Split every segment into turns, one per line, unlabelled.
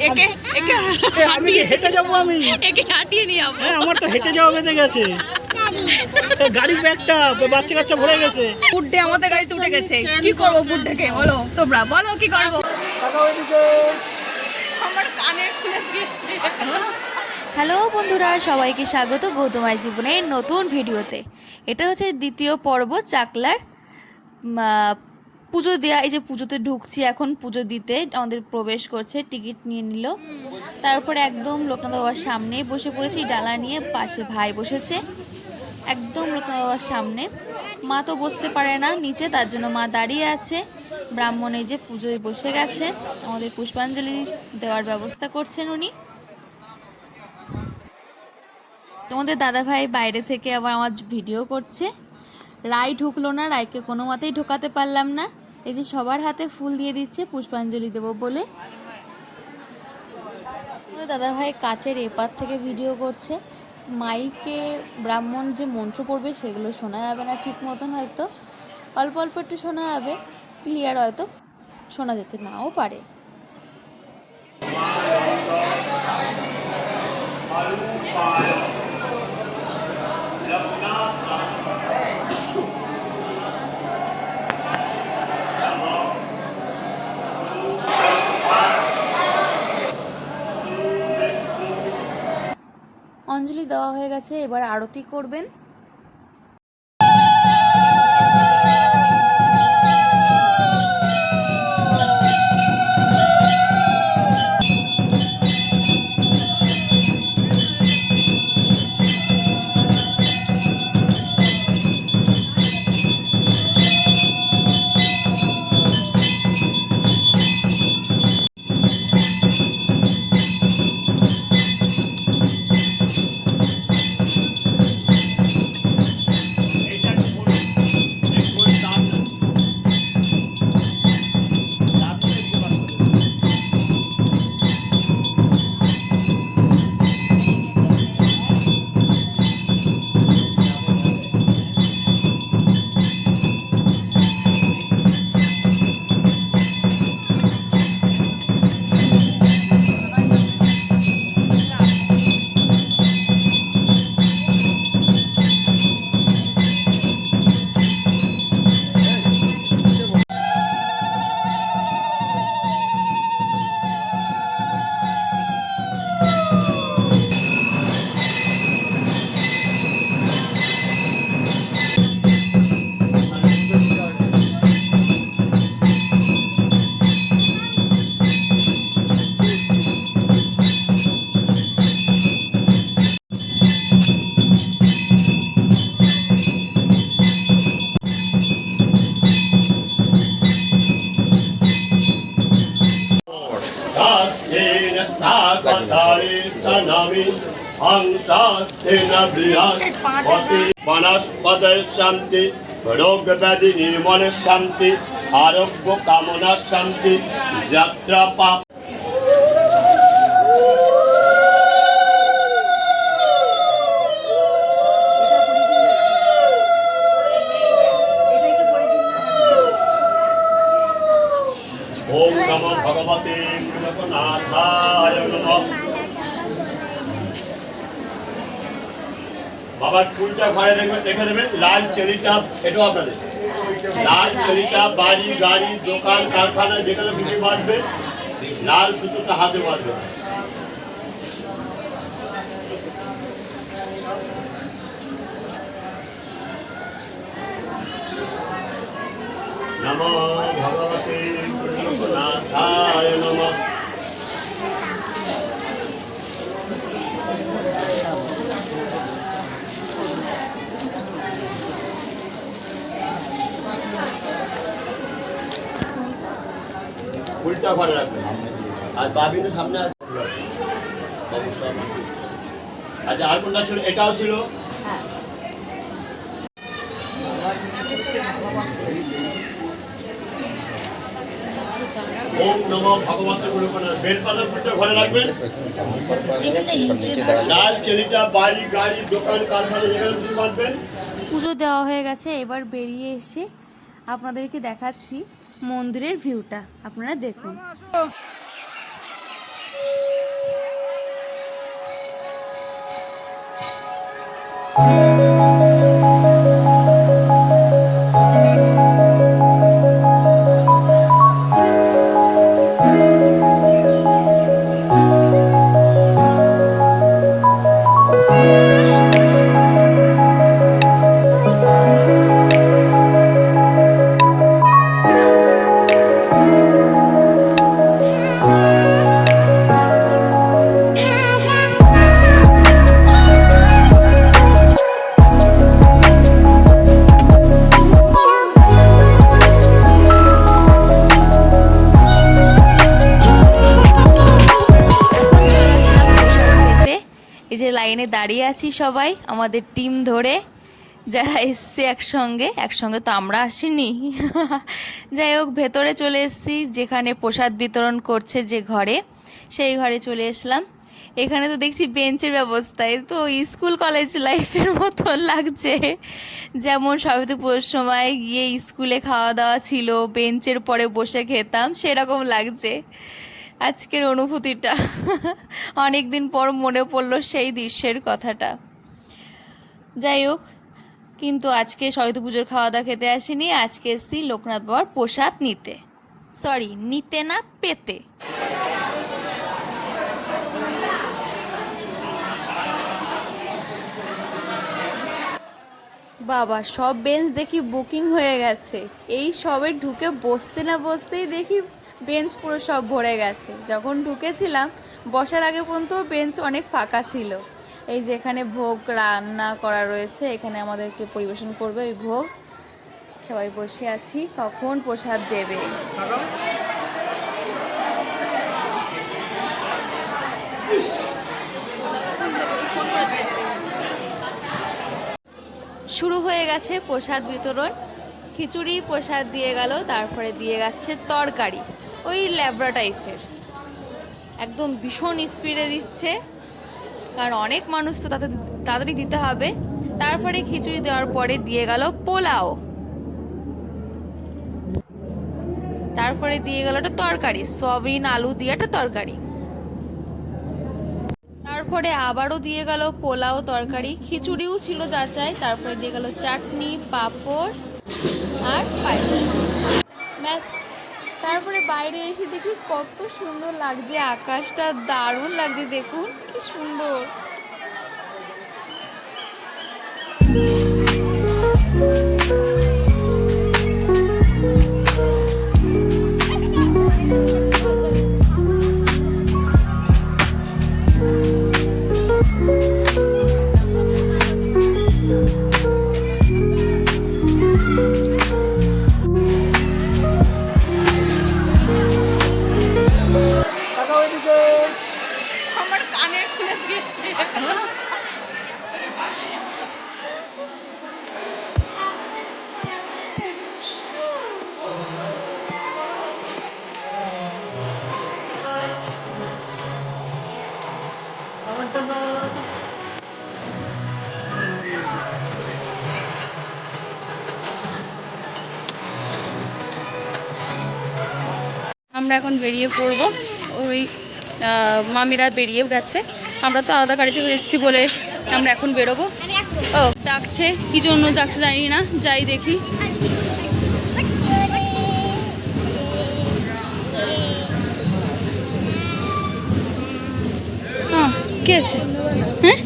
একে একে
আমি হেঁটে যাবো, আমি
একে হাঁটিয়ে নিয়ে যাবো।
আমার তো হেঁটে যাওয়া বেঁধে গেছে। গাড়ি ব্যাগটা বাচ্চা কাচ্চা ভরে গেছে।
বুড্ডে আমাদের গাড়িতে উঠে গেছে। কি করবো বুড্ডেকে? বলো তোমরা, বলো কি করবো? আমার কানের খুলে দিয়েছে।
হ্যালো বন্ধুরা, সবাইকে স্বাগত গৌতমায় জীবনের নতুন ভিডিওতে। এটা হচ্ছে দ্বিতীয় পর্ব চাকলার পুজো দেওয়া। এই যে পুজোতে ঢুকছি এখন, পুজো দিতে আমাদের প্রবেশ করছে, টিকিট নিয়ে নিল। তারপরে একদম লোকনাথ বাবার সামনেই বসে পড়েছি, ডালা নিয়ে। পাশে ভাই বসেছে একদম লোকনাথ বাবার সামনে। মা তো বসতে পারে না নিচে, তার জন্য মা দাঁড়িয়ে আছে। ব্রাহ্মণ এই যে পুজোয় বসে গেছে, আমাদের পুষ্পাঞ্জলি দেওয়ার ব্যবস্থা করছেন উনি। তোমাদের দাদাভাই বাইরে থেকে আবার আমার ভিডিও করছে। রায় ঢুকলো না, রায়কে কোনো মতেই ঢোকাতে পারলাম না। এই যে সবার হাতে ফুল দিয়ে দিচ্ছে পুষ্পাঞ্জলি দেবো বলে। দাদাভাই কাচের এপার থেকে ভিডিও করছে। মাইকে ব্রাহ্মণ যে মন্ত্র পড়বে সেগুলো শোনা যাবে না ঠিক মতন, হয়তো অল্প অল্প একটু শোনা যাবে, ক্লিয়ার হয়তো শোনা যেতে নাও পারে। অঞ্জলি দেওয়া হয়ে গেছে, এবার আরতি করবেন।
वनस्पति शांति, रोग व्याधि निर्मूल शांति, आरोग्य कामना शांति, यात्रा पाप ओम नमो भगवते कृष्णनाथाय नमः। বাবার ফুলটা ঘরে রেখে দেবেন। লাল চেরিটা, এটাও আপনাদের লাল চেরিটা বাড়ি গাড়ি দোকান কারখানা যেখানে বিক্রি বাঁধবে, লাল সুতোটা হাতে বাঁধবে। নমো ভগবতে কৃষ্ণনাথায় নমঃ। ফুলটা ঘরে রাখবেন। আর বাবিনের সামনে আছে। আচ্ছা, আর কোনটা ছিল? এটাও ছিল। ওম নমো ভগবতে গুরুকণাথ। বেলপাতার ফুলটা ঘরে রাখবেন। লাল চেরিটা বাড়ি গাড়ি দোকান কারখানা যেখানে বিক্রি বাঁধবেন।
পুজো দেওয়া হয়ে গেছে, এবার বেরিয়ে এসে আপনাদেরকে দেখাচ্ছি মন্দিরের ভিউটা, আপনারা দেখুন। এই যে লাইনে দাঁড়িয়ে আছি সবাই আমাদের টিম ধরে, যারা এসছে একসঙ্গে তো আমরা আসিনি। যাই হোক, ভেতরে চলে এসেছি, যেখানে প্রসাদ বিতরণ করছে যে ঘরে, সেই ঘরে চলে এসলাম। এখানে তো দেখছি বেঞ্চের ব্যবস্থা, এ তো স্কুল কলেজ লাইফের মতন লাগছে। যেমন সরস্বতী পুজোর সময় গিয়ে স্কুলে খাওয়া দাওয়া ছিল, বেঞ্চের পরে বসে খেতাম, সেরকম লাগছে আজকের অনুভূতিটা। অনেক দিন পর মনে পড়লো সেই দৃশ্যের কথাটা। যাই হোক, কিন্তু আজকে সরস্বতী পুজোর খাওয়া দাওয়া খেতে আসিনি, আজকে এসেছি লোকনাথ বাবার প্রসাদ নিতে। সরি, নিতে না, পেতে। বাবা, সব বেঞ্চ দেখি বুকিং হয়ে গেছে। এই সবে ঢুকে বসতে না বসতেই দেখি বেঞ্চ পুরো সব ভরে গেছে। যখন ঢুকেছিলাম বসার আগে পর্যন্ত বেঞ্চ অনেক ফাঁকা ছিল। এই যে এখানে ভোগ রান্না করা রয়েছে, এখানে আমাদেরকে পরিবেশন করবে ওই ভোগ। সবাই বসে আছি, কখন প্রসাদ দেবে। শুরু হয়ে গেছে প্রসাদ বিতরণ। খিচুড়ি প্রসাদ দিয়ে গেল, তারপরে দিয়ে যাচ্ছে তরকারি, ওই ল্যাবড়া টাইপের, একদম ভীষণ স্পিডে দিচ্ছে, কারণ অনেক মানুষ তো তাড়াতাড়ি দিতে হবে। তারপরে খিচুড়ি দেওয়ার পরে দিয়ে গেল পোলাও, তারপরে দিয়ে গেল একটা তরকারি, সয়াবিন আলু দিয়ে একটা তরকারি, তারপরে আবারও দিয়ে গেল পোলাও তরকারি, খিচুড়িও ছিল যা চাই, তারপরে দিয়ে গেল চাটনি, পাঁপড় আর পায়েস, ব্যাস। তারপরে বাইরে এসে দেখি কত সুন্দর লাগছে, আকাশটা দারুণ লাগছে, দেখুন কি সুন্দর। আমার কানে খুলে দিয়েছে। আমরা এখন বেরিয়ে পড়বো, ওই মামিরা বেরিয়ে গেছে, আমরা তো আলাদা গাড়িতে এসেছি বলে আমরা এখন বেরোবো। ও ডাকছে, কি জন্য ডাকছে জানি না, যাই দেখি। কে আছে? হ্যাঁ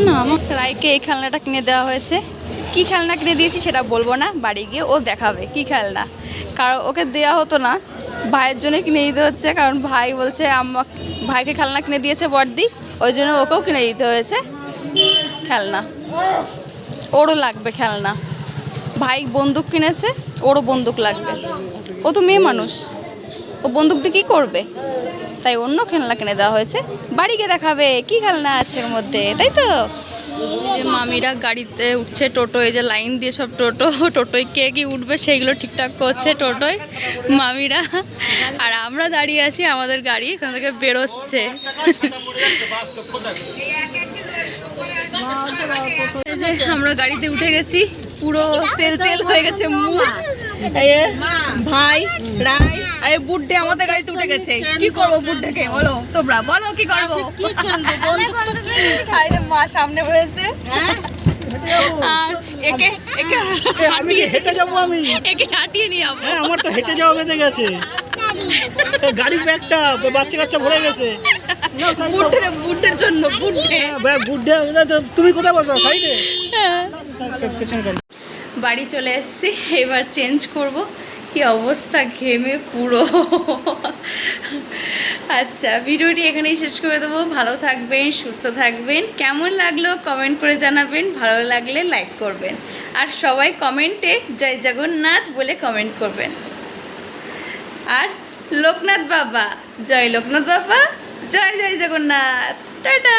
না, আমার রায়কে এই খেলনাটা কিনে দেওয়া হয়েছে। কি খেলনা কিনে দিয়েছি সেটা বলবো না, বাড়ি গিয়ে ও দেখাবে কি খেলনা, কারণ ওকে দেওয়া হতো না, ভাইয়ের জন্য কিনে দিতে হচ্ছে, কারণ ভাই বলছে ভাইকে খেলনা কিনে দিয়েছে বড়দি, ওই জন্য ওকেও কিনে দিতে হয়েছে খেলনা। ওরও লাগবে খেলনা, ভাই বন্দুক কিনেছে, ওরও বন্দুক লাগবে, ও তো মেয়ে মানুষ, ও বন্দুক দিয়ে কী করবে, তাই অন্য খেলনা কিনে দেওয়া হয়েছে, বাড়ি গিয়ে দেখাবে কি খেলনা আছে এর মধ্যে, তাই তো। যে মামিরা গাড়িতে উঠছে, টোটো, এই যে লাইন দিয়ে সব টোটোয় কে কি উঠবে সেইগুলো ঠিকঠাক করছে টোটোয় মামিরা, আর আমরা দাঁড়িয়ে আছি, আমাদের গাড়ি এখান থেকে বেরোচ্ছে। আমরা গাড়িতে উঠে গেছি, পুরো তেল তেল হয়ে গেছে মুখ। ভাই রাই আরে বুড্ডে আমাদের গাড়িতে উঠে গেছে, কি করবো বুড্ডেকে, বলো তোমরা, বলো কি করবো। আরে মা সামনে বসেছে,
আর একে একে
আমি কি হেঁটে যাবো আমি?
একে হাঁটিয়ে নিয়ে যাবো।
হ্যাঁ আমার তো হেঁটে যাওয়া বেঁধে গেছে। গাড়ি ব্যাগটা বাচ্চা কাচ্চা ভরে গেছে।
বুটের জন্য বুটে
বুদ্ধে তুমি কোথায় বসো? সাইডে পেছনে গাড়ি।
বাড়ি চলে এসেছি, এবার চেঞ্জ করব। কি অবস্থা, ঘেমে পুরো। আচ্ছা, ভিডিওটি এখানেই শেষ করে দেবো। ভালো থাকবেন, সুস্থ থাকবেন। কেমন লাগলো কমেন্ট করে জানাবেন, ভালো লাগলে লাইক করবেন, আর সবাই কমেন্টে জয় জগন্নাথ বলে কমেন্ট করবেন। আর লোকনাথ বাবা, জয় লোকনাথ বাবা, জয় জয় জগন্নাথ, টাটা।